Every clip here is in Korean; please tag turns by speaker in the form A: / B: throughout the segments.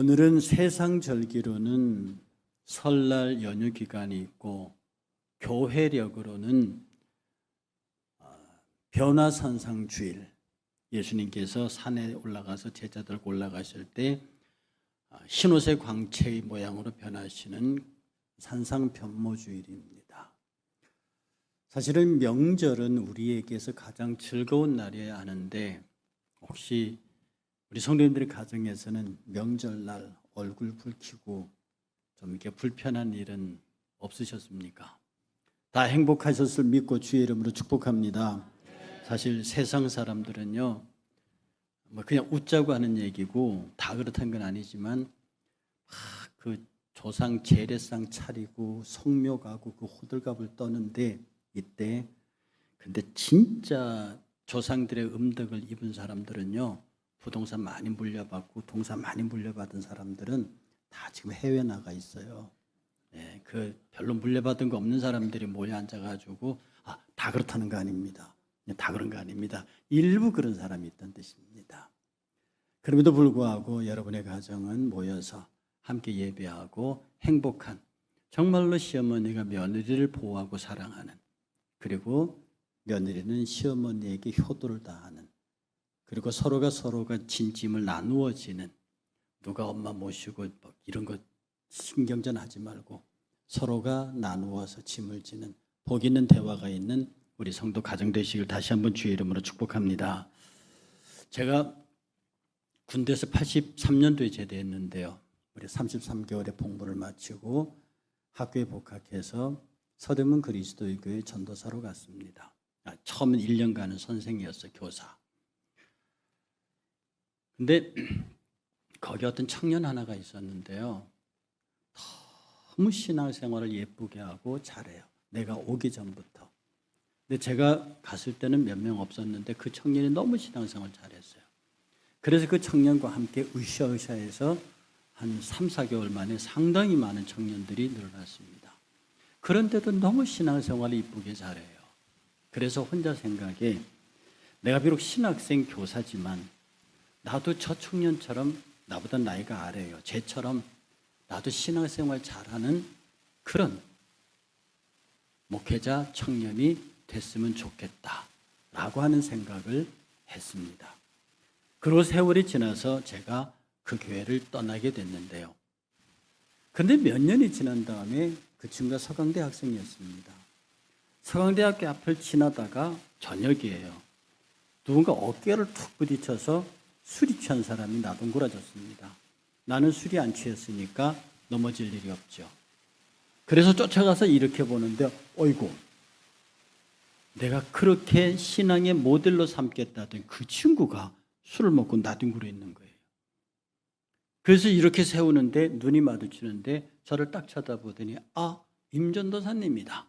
A: 오늘은 세상절기로는 설날 연휴 기간이 있고 교회력으로는 변화산상주일, 예수님께서 산에 올라가서 제자들과 올라가실 때 흰옷의 광채의 모양으로 변하시는 산상변모주일입니다. 사실은 명절은 우리에게서 가장 즐거운 날이어야 하는데, 혹시 우리 성도님들의 가정에서는 명절날 얼굴 붉히고 좀 이렇게 불편한 일은 없으셨습니까? 다 행복하셨을 믿고 주의 이름으로 축복합니다. 사실 세상 사람들은요, 그냥 웃자고 하는 얘기고 다 그렇다는 건 아니지만 그 조상 제례상 차리고 성묘 가고 그 호들갑을 떠는데, 이때 근데 진짜 조상들의 음덕을 입은 사람들은요, 부동산 많이 물려받고 동산 많이 물려받은 사람들은 다 지금 해외 나가 있어요. 네, 그 별로 물려받은 거 없는 사람들이 모여 앉아가지고 다 그렇다는 거 아닙니다. 다 그런 거 아닙니다. 일부 그런 사람이 있다는 뜻입니다. 그럼에도 불구하고 여러분의 가정은 모여서 함께 예배하고 행복한, 정말로 시어머니가 며느리를 보호하고 사랑하는, 그리고 며느리는 시어머니에게 효도를 다하는, 그리고 서로가 진짐을 나누어지는, 누가 엄마 모시고 이런 거 신경전 하지 말고 서로가 나누어서 짐을 지는 복 있는 대화가 있는 우리 성도 가정 되시길 다시 한번 주의 이름으로 축복합니다. 제가 군대에서 83년도에 제대했는데요, 우리 33개월의 복무를 마치고 학교에 복학해서 서대문 그리스도의 전도사로 갔습니다. 처음은 1년간은 선생이었어요, 교사. 근데 거기 어떤 청년 하나가 있었는데요, 너무 신앙생활을 예쁘게 하고 잘해요, 내가 오기 전부터. 근데 제가 갔을 때는 몇 명 없었는데 그 청년이 너무 신앙생활 잘했어요. 그래서 그 청년과 함께 으쌰으쌰해서 한 3, 4개월 만에 상당히 많은 청년들이 늘어났습니다. 그런데도 너무 신앙생활을 이쁘게 잘해요. 그래서 혼자 생각에, 내가 비록 신학생 교사지만 나도 저 청년처럼, 나보다 나이가 아래예요, 쟤처럼 나도 신앙생활 잘하는 그런 목회자 청년이 됐으면 좋겠다라고 하는 생각을 했습니다. 그리고 세월이 지나서 제가 그 교회를 떠나게 됐는데요. 그런데 몇 년이 지난 다음에 그 친구가 서강대 학생이었습니다. 서강대학교 앞을 지나다가 저녁이에요. 누군가 어깨를 툭 부딪혀서 술이 취한 사람이 나동그라졌습니다. 나는 술이 안 취했으니까 넘어질 일이 없죠. 그래서 쫓아가서 이렇게 보는데, 어이구, 내가 그렇게 신앙의 모델로 삼겠다던 그 친구가 술을 먹고 나뒹굴어 있는 거예요. 그래서 이렇게 세우는데 눈이 마주치는데 저를 딱 쳐다보더니 임 전도사님이다.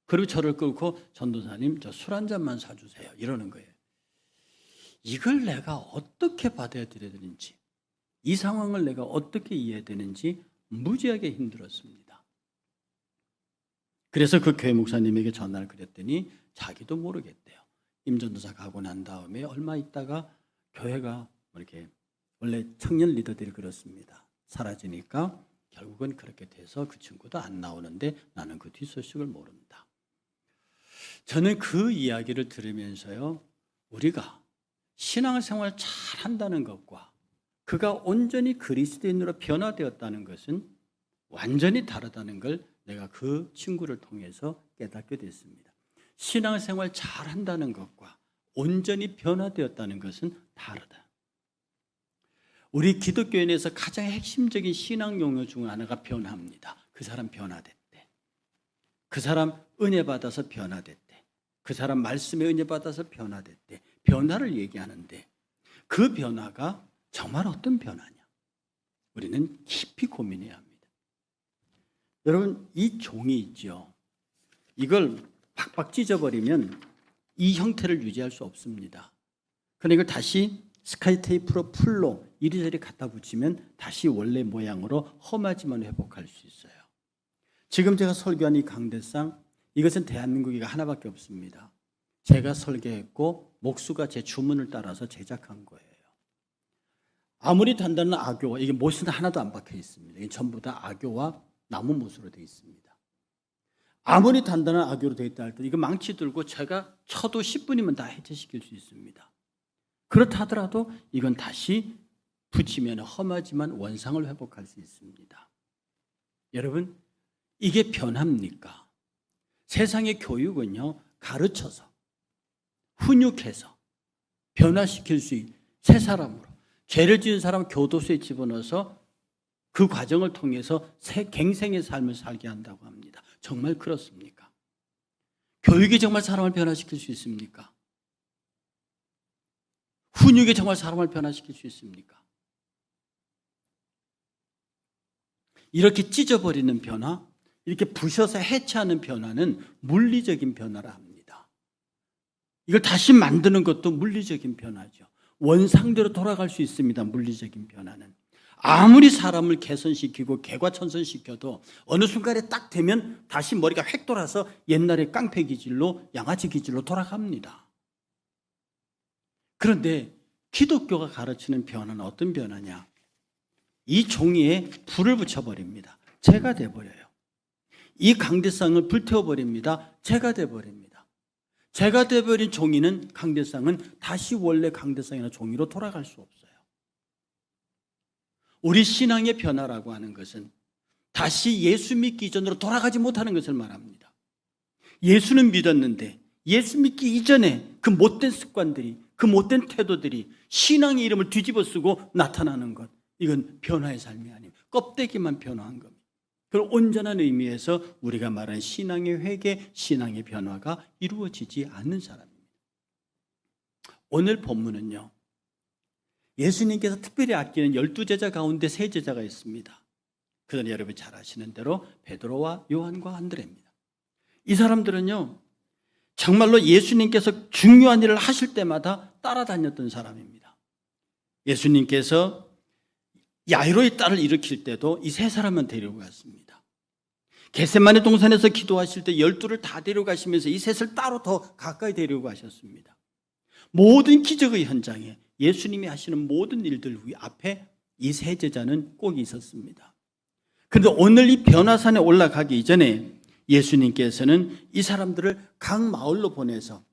A: 그리고 저를 끌고, 전도사님 저 술 한 잔만 사주세요, 이러는 거예요. 이걸 내가 어떻게 받아들여야 되는지, 이 상황을 내가 어떻게 이해해야 되는지 무지하게 힘들었습니다. 그래서 그 교회 목사님에게 전화를 드렸더니 자기도 모르겠대요. 임 전도사 가고 난 다음에 얼마 있다가 교회가 이렇게, 원래 청년 리더들이 그렇습니다, 사라지니까 결국은 그렇게 돼서 그 친구도 안 나오는데 나는 그 뒷소식을 모른다. 저는 그 이야기를 들으면서요, 우리가 신앙생활 잘 한다는 것과 그가 온전히 그리스도인으로 변화되었다는 것은 완전히 다르다는 걸 내가 그 친구를 통해서 깨닫게 됐습니다. 신앙생활 잘 한다는 것과 온전히 변화되었다는 것은 다르다. 우리 기독교인에서 가장 핵심적인 신앙 용어 중 하나가 변화입니다. 그 사람 변화됐대, 그 사람 은혜 받아서 변화됐대, 그 사람 말씀에 은혜 받아서 변화됐대. 변화를 얘기하는데 그 변화가 정말 어떤 변화냐, 우리는 깊이 고민해야 합니다. 여러분, 이 종이 있죠, 이걸 팍팍 찢어버리면 이 형태를 유지할 수 없습니다. 그러니까 이걸 다시 스카이 테이프로 풀로 이리저리 갖다 붙이면 다시 원래 모양으로 험하지만 회복할 수 있어요. 지금 제가 설교한 이 강대상, 이것은 대한민국에 하나밖에 없습니다. 제가 설계했고 목수가 제 주문을 따라서 제작한 거예요. 아무리 단단한 악교와 이게 못은 하나도 안 박혀 있습니다. 이게 전부 다 악교와 나무 못으로 되어 있습니다. 아무리 단단한 악교로 되어 있다 할때 이거 망치 들고 제가 쳐도 10분이면 다 해체시킬 수 있습니다. 그렇다 하더라도 이건 다시 붙이면 험하지만 원상을 회복할 수 있습니다. 여러분, 이게 변합니까? 세상의 교육은요, 가르쳐서 훈육해서 변화시킬 수 있는 새 사람으로, 죄를 지은 사람을 교도소에 집어넣어서 그 과정을 통해서 새 갱생의 삶을 살게 한다고 합니다. 정말 그렇습니까? 교육이 정말 사람을 변화시킬 수 있습니까? 훈육이 정말 사람을 변화시킬 수 있습니까? 이렇게 찢어버리는 변화, 이렇게 부셔서 해체하는 변화는 물리적인 변화라 합니다. 이걸 다시 만드는 것도 물리적인 변화죠. 원상대로 돌아갈 수 있습니다. 물리적인 변화는. 아무리 사람을 개선시키고 개과천선시켜도 어느 순간에 딱 되면 다시 머리가 획 돌아서 옛날의 깡패 기질로, 양아치 기질로 돌아갑니다. 그런데 기독교가 가르치는 변화는 어떤 변화냐? 이 종이에 불을 붙여버립니다. 재가 돼버려요. 이 강대상을 불태워버립니다. 재가 돼버립니다. 재가 돼버린 종이는, 강대상은 다시 원래 강대상이나 종이로 돌아갈 수 없어요. 우리 신앙의 변화라고 하는 것은 다시 예수 믿기 이전으로 돌아가지 못하는 것을 말합니다. 예수는 믿었는데 예수 믿기 이전에 그 못된 습관들이, 그 못된 태도들이 신앙의 이름을 뒤집어 쓰고 나타나는 것, 이건 변화의 삶이 아니에요. 껍데기만 변화한 겁니다. 그런 온전한 의미에서 우리가 말하는 신앙의 회개, 신앙의 변화가 이루어지지 않는 사람입니다. 오늘 본문은요, 예수님께서 특별히 아끼는 12제자 가운데 3제자가 있습니다. 그건 여러분이 잘 아시는 대로 베드로와 요한과 안드레입니다. 이 사람들은요, 정말로 예수님께서 중요한 일을 하실 때마다 따라다녔던 사람입니다. 예수님께서 야이로의 딸을 일으킬 때도 이 3사람만 데리고 갔습니다. 겟세마네 동산에서 기도하실 때 12를 다 데려가시면서 이 3을 따로 더 가까이 데리고 가셨습니다. 모든 기적의 현장에 예수님이 하시는 모든 일들 앞에 이 3제자는 꼭 있었습니다. 그런데 오늘 이 변화산에 올라가기 이전에 예수님께서는 이 사람들을 각 마을로 보내서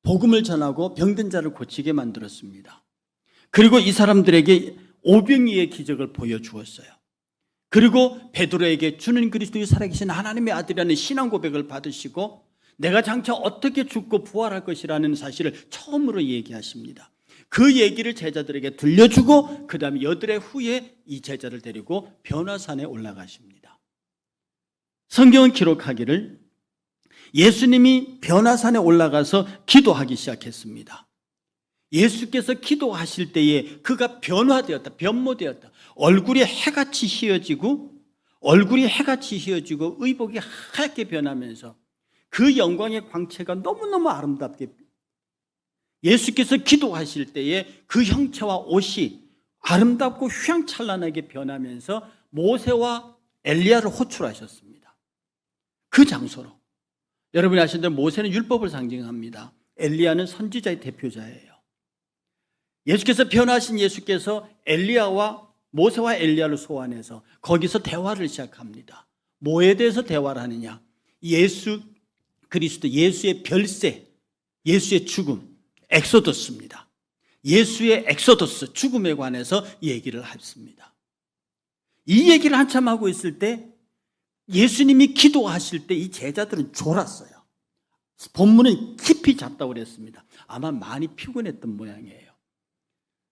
A: 복음을 전하고 병든 자를 고치게 만들었습니다. 그리고 이 사람들에게 오병이의 기적을 보여주었어요. 그리고 베드로에게 주는 그리스도의 살아계신 하나님의 아들이라는 신앙 고백을 받으시고 내가 장차 어떻게 죽고 부활할 것이라는 사실을 처음으로 얘기하십니다. 그 얘기를 제자들에게 들려주고 그 다음에 여드레 후에 이 제자를 데리고 변화산에 올라가십니다. 성경은 기록하기를 예수님이 변화산에 올라가서 기도하기 시작했습니다. 예수께서 기도하실 때에 그가 변화되었다, 변모되었다. 얼굴이 해같이 휘어지고 의복이 하얗게 변하면서 그 영광의 광채가 너무너무 아름답게, 예수께서 기도하실 때에 그 형체와 옷이 아름답고 휘황찬란하게 변하면서 모세와 엘리야를 호출하셨습니다. 그 장소로. 여러분이 아시는 대로 모세는 율법을 상징합니다. 엘리야는 선지자의 대표자예요. 예수께서 변화하신 예수께서 모세와 엘리야를 소환해서 거기서 대화를 시작합니다. 뭐에 대해서 대화를 하느냐? 예수 그리스도, 예수의 별세, 예수의 죽음, 엑소더스입니다. 예수의 엑소더스, 죽음에 관해서 얘기를 했습니다. 이 얘기를 한참 하고 있을 때 예수님이 기도하실 때 이 제자들은 졸았어요. 본문은 깊이 잤다고 그랬습니다. 아마 많이 피곤했던 모양이에요.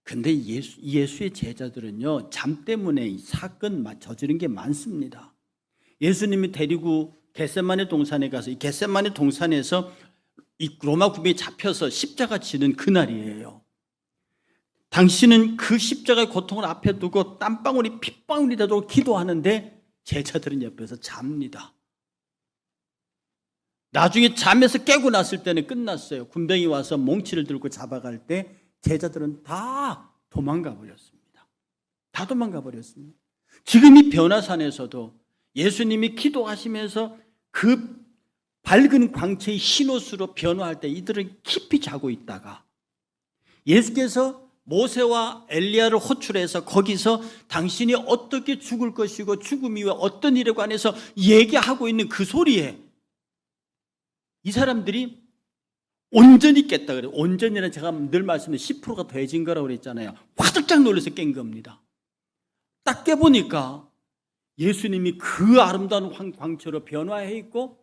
A: 근데 예수의 제자들은요, 잠 때문에 사건 저지른 게 많습니다. 예수님이 데리고 겟세마네 동산에 가서, 이 겟세마네 동산에서 이 로마 군병에 잡혀서 십자가 지는 그날이에요. 당신은 그 십자가의 고통을 앞에 두고 땀방울이 핏방울이 되도록 기도하는데 제자들은 옆에서 잡니다. 나중에 잠에서 깨고 났을 때는 끝났어요. 군병이 와서 몽치를 들고 잡아갈 때 제자들은 다 도망가 버렸습니다. 다 도망가 버렸습니다. 지금 이 변화산에서도 예수님이 기도하시면서 그 밝은 광채의 흰옷으로 변화할 때 이들은 깊이 자고 있다가 예수께서 모세와 엘리야를 호출해서 거기서 당신이 어떻게 죽을 것이고 죽음 이후에 어떤 일에 관해서 얘기하고 있는 그 소리에 이 사람들이 온전히 깼다 그래요. 온전히는 제가 늘 말씀드린 10%가 더해진 거라고 그랬잖아요. 화들짝 놀라서 깬 겁니다. 딱 깨보니까 예수님이 그 아름다운 광채로 변화해 있고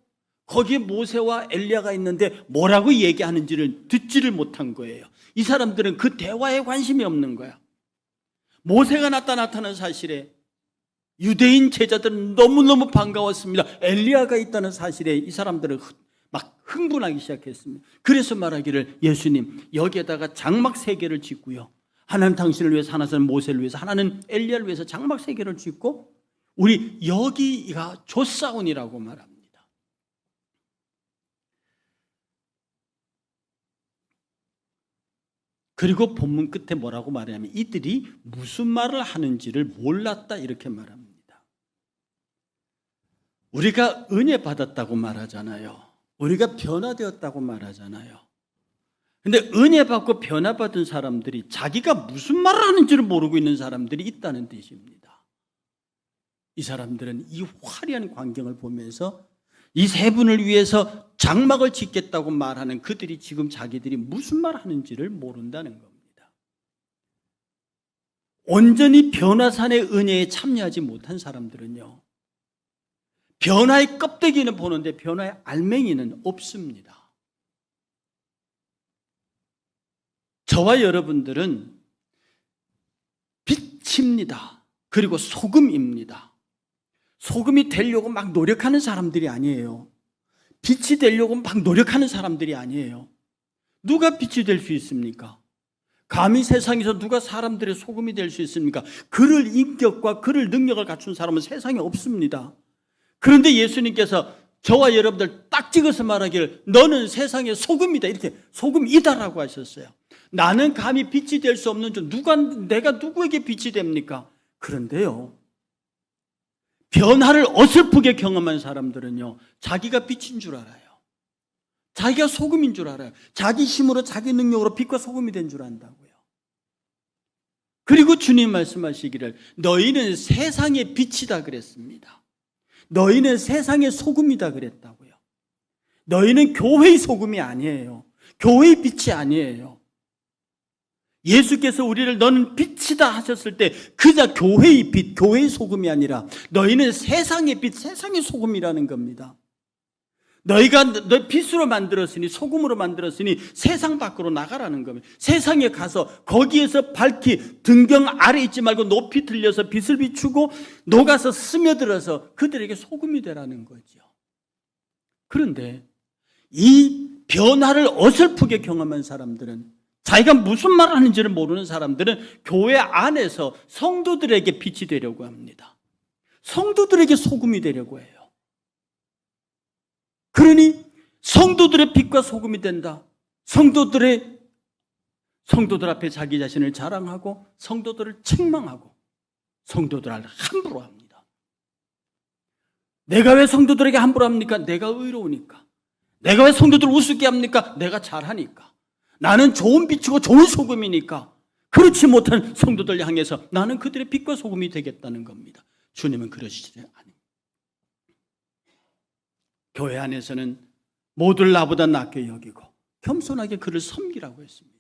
A: 거기에 모세와 엘리야가 있는데 뭐라고 얘기하는지를 듣지를 못한 거예요. 이 사람들은 그 대화에 관심이 없는 거야. 모세가 나타났다는 사실에 유대인 제자들은 너무너무 반가웠습니다. 엘리야가 있다는 사실에 이 사람들은 막 흥분하기 시작했습니다. 그래서 말하기를 예수님 여기에다가 장막 3개를 짓고요. 하나는 당신을 위해서, 하나는 모세를 위해서, 하나는 엘리야를 위해서 장막 3개를 짓고 우리 여기가 조사온이라고 말합니다. 그리고 본문 끝에 뭐라고 말하냐면 이들이 무슨 말을 하는지를 몰랐다 이렇게 말합니다. 우리가 은혜 받았다고 말하잖아요. 우리가 변화되었다고 말하잖아요. 근데 은혜 받고 변화받은 사람들이 자기가 무슨 말을 하는지를 모르고 있는 사람들이 있다는 뜻입니다. 이 사람들은 이 화려한 광경을 보면서 이 3분을 위해서 장막을 짓겠다고 말하는 그들이 지금 자기들이 무슨 말 하는지를 모른다는 겁니다. 온전히 변화산의 은혜에 참여하지 못한 사람들은요, 변화의 껍데기는 보는데 변화의 알맹이는 없습니다. 저와 여러분들은 빛입니다. 그리고 소금입니다. 소금이 되려고 막 노력하는 사람들이 아니에요. 빛이 되려고 막 노력하는 사람들이 아니에요. 누가 빛이 될 수 있습니까? 감히 세상에서 누가 사람들의 소금이 될 수 있습니까? 그럴 인격과 그럴 능력을 갖춘 사람은 세상에 없습니다. 그런데 예수님께서 저와 여러분들 딱 찍어서 말하기를 너는 세상의 소금이다 이렇게 소금이다라고 하셨어요. 나는 감히 빛이 될 수 없는 줄 내가 누구에게 빛이 됩니까? 그런데요, 변화를 어설프게 경험한 사람들은요, 자기가 빛인 줄 알아요. 자기가 소금인 줄 알아요. 자기 힘으로 자기 능력으로 빛과 소금이 된 줄 안다고요. 그리고 주님 말씀하시기를 너희는 세상의 빛이다 그랬습니다. 너희는 세상의 소금이다 그랬다고요. 너희는 교회의 소금이 아니에요. 교회의 빛이 아니에요. 예수께서 우리를 너는 빛이다 하셨을 때 그냥 교회의 빛, 교회의 소금이 아니라 너희는 세상의 빛, 세상의 소금이라는 겁니다. 너희가 빛으로 만들었으니, 소금으로 만들었으니 세상 밖으로 나가라는 겁니다. 세상에 가서 거기에서 밝히 등경 아래 있지 말고 높이 들려서 빛을 비추고 녹아서 스며들어서 그들에게 소금이 되라는 거죠. 그런데 이 변화를 어설프게 경험한 사람들은, 자기가 무슨 말을 하는지를 모르는 사람들은 교회 안에서 성도들에게 빛이 되려고 합니다. 성도들에게 소금이 되려고 해요. 그러니 성도들의 빛과 소금이 된다. 성도들 앞에 자기 자신을 자랑하고 성도들을 책망하고 성도들을 함부로 합니다. 내가 왜 성도들에게 함부로 합니까? 내가 의로우니까. 내가 왜 성도들을 우습게 합니까? 내가 잘하니까. 나는 좋은 빛이고 좋은 소금이니까. 그렇지 못한 성도들 향해서 나는 그들의 빛과 소금이 되겠다는 겁니다. 주님은 그러시지 않습니다. 교회 안에서는 모두를 나보다 낮게 여기고 겸손하게 그를 섬기라고 했습니다.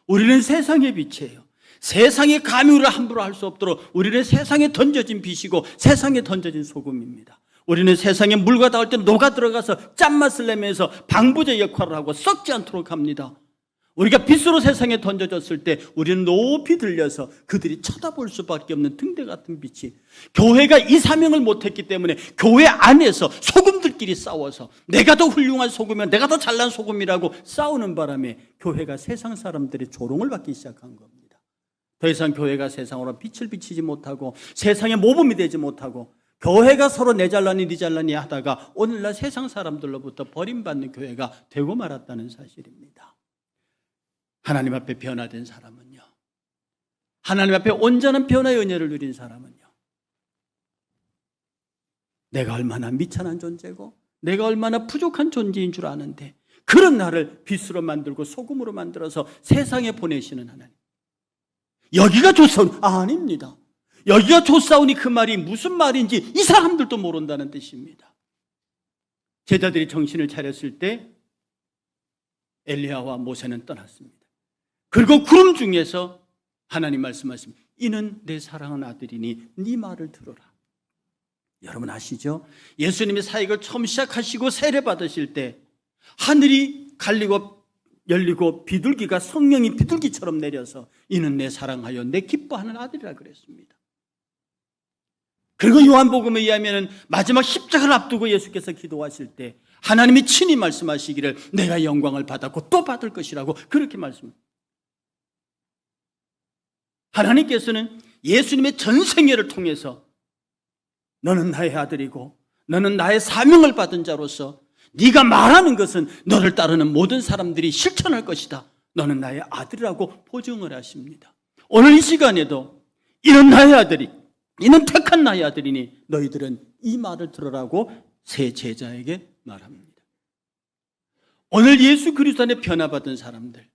A: 우리는 세상의 빛이에요. 세상에 감히 우리를 함부로 할 수 없도록 우리는 세상에 던져진 빛이고 세상에 던져진 소금입니다. 우리는 세상에 물과 닿을 때 녹아 들어가서 짠맛을 내면서 방부제 역할을 하고 썩지 않도록 합니다. 우리가 빛으로 세상에 던져졌을 때 우리는 높이 들려서 그들이 쳐다볼 수밖에 없는 등대 같은 빛이, 교회가 이 사명을 못했기 때문에 교회 안에서 소금들끼리 싸워서 내가 더 훌륭한 소금이면 내가 더 잘난 소금이라고 싸우는 바람에 교회가 세상 사람들의 조롱을 받기 시작한 겁니다. 더 이상 교회가 세상으로 빛을 비치지 못하고 세상에 모범이 되지 못하고 교회가 서로 내 잘나니 네 잘나니 하다가 오늘날 세상 사람들로부터 버림받는 교회가 되고 말았다는 사실입니다. 하나님 앞에 변화된 사람은요, 하나님 앞에 온전한 변화의 은혜를 누린 사람은요, 내가 얼마나 미천한 존재고 내가 얼마나 부족한 존재인 줄 아는데 그런 나를 빛으로 만들고 소금으로 만들어서 세상에 보내시는 하나님, 여기가 좋사오니 아닙니다. 여기가 좋사오니 그 말이 무슨 말인지 이 사람들도 모른다는 뜻입니다. 제자들이 정신을 차렸을 때 엘리야와 모세는 떠났습니다. 그리고 구름 중에서 하나님 말씀하십니다. 이는 내 사랑하는 아들이니 네 말을 들어라. 여러분 아시죠? 예수님이 사역을 처음 시작하시고 세례 받으실 때 하늘이 갈리고 열리고 비둘기가 성령이 비둘기처럼 내려서 이는 내 사랑하여 내 기뻐하는 아들이라 그랬습니다. 그리고 요한복음에 의하면 마지막 십자가를 앞두고 예수께서 기도하실 때 하나님이 친히 말씀하시기를 내가 영광을 받았고 또 받을 것이라고 그렇게 말씀합니다. 하나님께서는 예수님의 전생애를 통해서 너는 나의 아들이고 너는 나의 사명을 받은 자로서 네가 말하는 것은 너를 따르는 모든 사람들이 실천할 것이다. 너는 나의 아들이라고 보증을 하십니다. 오늘 이 시간에도 이는 나의 아들이, 이는 택한 나의 아들이니 너희들은 이 말을 들으라고 새 제자에게 말합니다. 오늘 예수 그리스도 안에 변화받은 사람들,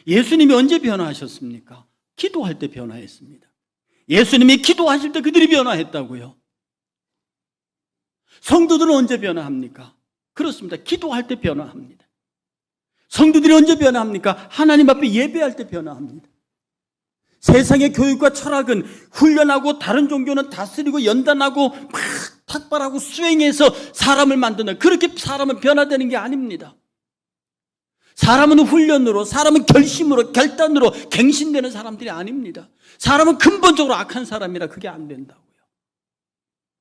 A: 예수님이 언제 변화하셨습니까? 기도할 때 변화했습니다. 예수님이 기도하실 때 그들이 변화했다고요. 성도들은 언제 변화합니까? 그렇습니다. 기도할 때 변화합니다. 성도들이 언제 변화합니까? 하나님 앞에 예배할 때 변화합니다. 세상의 교육과 철학은 훈련하고 다른 종교는 다스리고 연단하고 막 탁발하고 수행해서 사람을 만드는, 그렇게 사람은 변화되는 게 아닙니다. 사람은 훈련으로, 사람은 결심으로, 결단으로 갱신되는 사람들이 아닙니다. 사람은 근본적으로 악한 사람이라 그게 안 된다고요.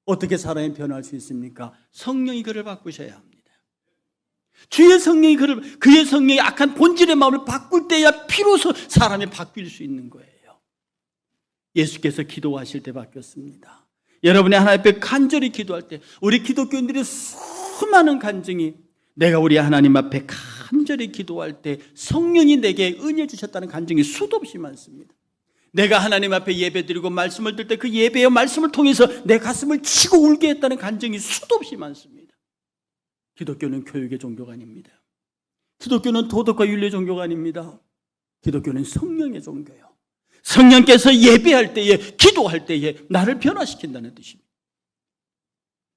A: 어떻게 사람이 변화할 수 있습니까? 성령이 그를 바꾸셔야 합니다. 주의 성령이 그의 성령이 악한 본질의 마음을 바꿀 때야 비로소 사람이 바뀔 수 있는 거예요. 예수께서 기도하실 때 바뀌었습니다. 여러분이 하나님 앞에 간절히 기도할 때, 우리 기독교인들의 수많은 간증이 내가 우리 하나님 앞에 간절히 기도할 때 성령이 내게 은혜 주셨다는 간증이 수도 없이 많습니다. 내가 하나님 앞에 예배드리고 말씀을 들 때 그 예배의 말씀을 통해서 내 가슴을 치고 울게 했다는 간증이 수도 없이 많습니다. 기독교는 교육의 종교가 아닙니다. 기독교는 도덕과 윤리의 종교가 아닙니다. 기독교는 성령의 종교예요. 성령께서 예배할 때에, 기도할 때에 나를 변화시킨다는 뜻입니다.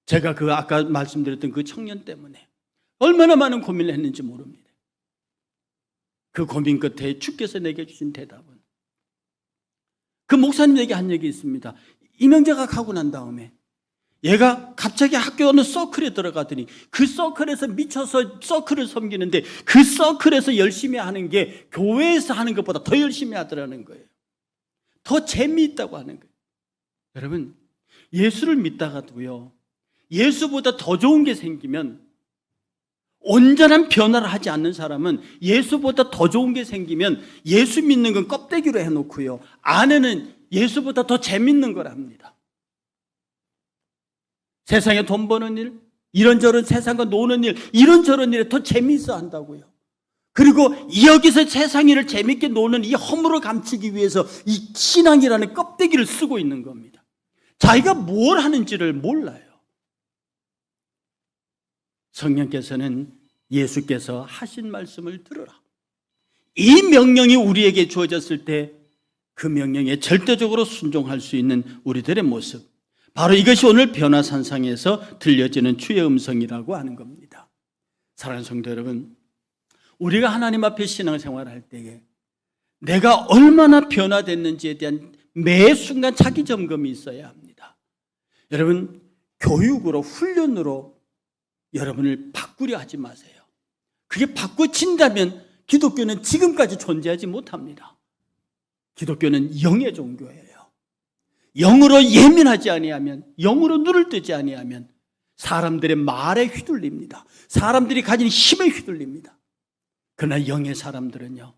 A: 제가 아까 말씀드렸던 그 청년 때문에 얼마나 많은 고민을 했는지 모릅니다. 그 고민 끝에 주께서 내게 주신 대답은, 그 목사님에게 한 얘기 있습니다. 이명재가 가고 난 다음에 얘가 갑자기 학교 어느 서클에 들어가더니 그 서클에서 미쳐서 서클을 섬기는데 그 서클에서 열심히 하는 게 교회에서 하는 것보다 더 열심히 하더라는 거예요. 더 재미있다고 하는 거예요. 여러분, 예수를 믿다가도요, 예수보다 더 좋은 게 생기면, 온전한 변화를 하지 않는 사람은 예수보다 더 좋은 게 생기면 예수 믿는 건 껍데기로 해놓고요, 안에는 예수보다 더 재밌는 걸 합니다. 세상에 돈 버는 일, 이런저런 세상과 노는 일, 이런저런 일에 더 재미있어 한다고요. 그리고 여기서 세상 일을 재밌게 노는 이 허물을 감추기 위해서 이 신앙이라는 껍데기를 쓰고 있는 겁니다. 자기가 뭘 하는지를 몰라요. 성령께서는 예수께서 하신 말씀을 들으라. 이 명령이 우리에게 주어졌을 때 그 명령에 절대적으로 순종할 수 있는 우리들의 모습, 바로 이것이 오늘 변화산상에서 들려지는 주의 음성이라고 하는 겁니다. 사랑하는 성도 여러분, 우리가 하나님 앞에 신앙생활을 할 때에 내가 얼마나 변화됐는지에 대한 매 순간 자기 점검이 있어야 합니다. 여러분, 교육으로, 훈련으로 여러분을 바꾸려 하지 마세요. 그게 바꿔진다면 기독교는 지금까지 존재하지 못합니다. 기독교는 영의 종교예요. 영으로 예민하지 아니하면, 영으로 눈을 뜨지 아니하면 사람들의 말에 휘둘립니다. 사람들이 가진 힘에 휘둘립니다. 그러나 영의 사람들은요,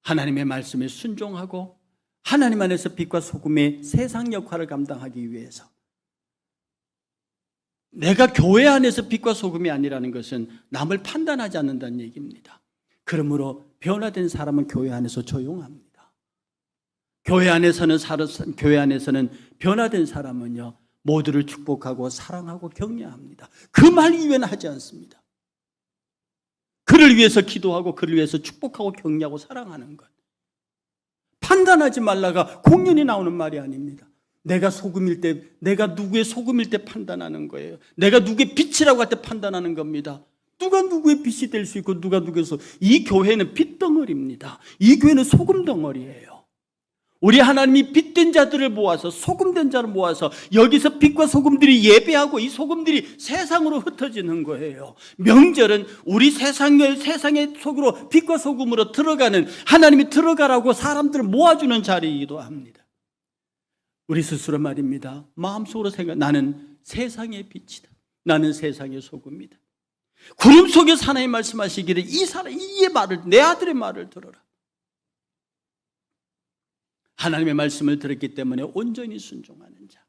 A: 하나님의 말씀에 순종하고 하나님 안에서 빛과 소금의 세상 역할을 감당하기 위해서, 내가 교회 안에서 빛과 소금이 아니라는 것은 남을 판단하지 않는다는 얘기입니다. 그러므로 변화된 사람은 교회 안에서 조용합니다. 교회 안에서는 변화된 사람은요, 모두를 축복하고 사랑하고 격려합니다. 그 말 이외에는 하지 않습니다. 그를 위해서 기도하고 그를 위해서 축복하고 격려하고 사랑하는 것. 판단하지 말라가 공연히 나오는 말이 아닙니다. 내가 소금일 때, 내가 누구의 소금일 때 판단하는 거예요. 내가 누구의 빛이라고 할 때 판단하는 겁니다. 누가 누구의 빛이 될 수 있고 누가 누구의 이 교회는 빛덩어리입니다. 이 교회는 소금덩어리예요. 우리 하나님이 빛된 자들을 모아서 소금된 자를 모아서 여기서 빛과 소금들이 예배하고 이 소금들이 세상으로 흩어지는 거예요. 명절은 우리 세상의 속으로 빛과 소금으로 들어가는, 하나님이 들어가라고 사람들을 모아주는 자리이기도 합니다. 우리 스스로 말입니다. 마음속으로 생각, 나는 세상의 빛이다. 나는 세상의 소금이다. 구름 속에서 하나님 말씀하시기를 이의 말을, 내 아들의 말을 들어라. 하나님의 말씀을 들었기 때문에 온전히 순종하는 자,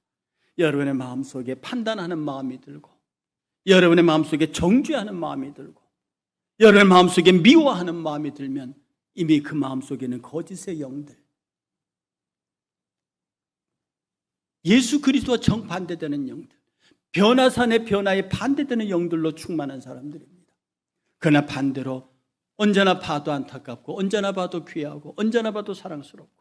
A: 여러분의 마음속에 판단하는 마음이 들고, 여러분의 마음속에 정죄하는 마음이 들고, 여러분의 마음속에 미워하는 마음이 들면 이미 그 마음속에는 거짓의 영들, 예수 그리스도와 정반대되는 영들, 변화산의 변화에 반대되는 영들로 충만한 사람들입니다. 그러나 반대로 언제나 봐도 안타깝고, 언제나 봐도 귀하고, 언제나 봐도 사랑스럽고,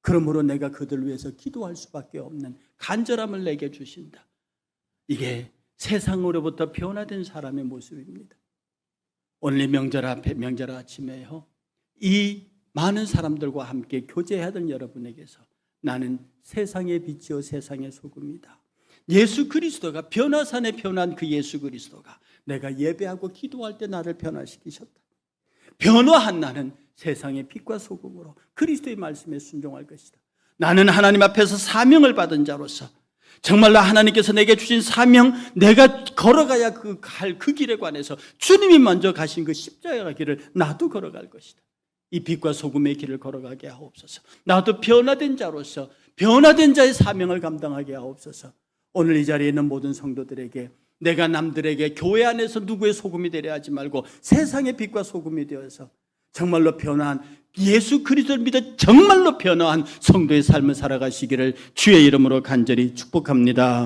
A: 그러므로 내가 그들을 위해서 기도할 수밖에 없는 간절함을 내게 주신다. 이게 세상으로부터 변화된 사람의 모습입니다. 오늘 명절 아침에요, 이 많은 사람들과 함께 교제하던 여러분에게서 나는 세상의 빛이요 세상의 소금이다. 예수 그리스도가, 변화산에 변한 그 예수 그리스도가 내가 예배하고 기도할 때 나를 변화시키셨다. 변화한 나는 세상의 빛과 소금으로 그리스도의 말씀에 순종할 것이다. 나는 하나님 앞에서 사명을 받은 자로서 정말로 하나님께서 내게 주신 사명, 내가 걸어가야 그 길에 관해서 주님이 먼저 가신 그 십자가 길을 나도 걸어갈 것이다. 이 빛과 소금의 길을 걸어가게 하옵소서. 나도 변화된 자로서 변화된 자의 사명을 감당하게 하옵소서. 오늘 이 자리에 있는 모든 성도들에게 내가 남들에게 교회 안에서 누구의 소금이 되려 하지 말고 세상의 빛과 소금이 되어서 정말로 변화한, 예수 그리스도를 믿어 정말로 변화한 성도의 삶을 살아가시기를 주의 이름으로 간절히 축복합니다.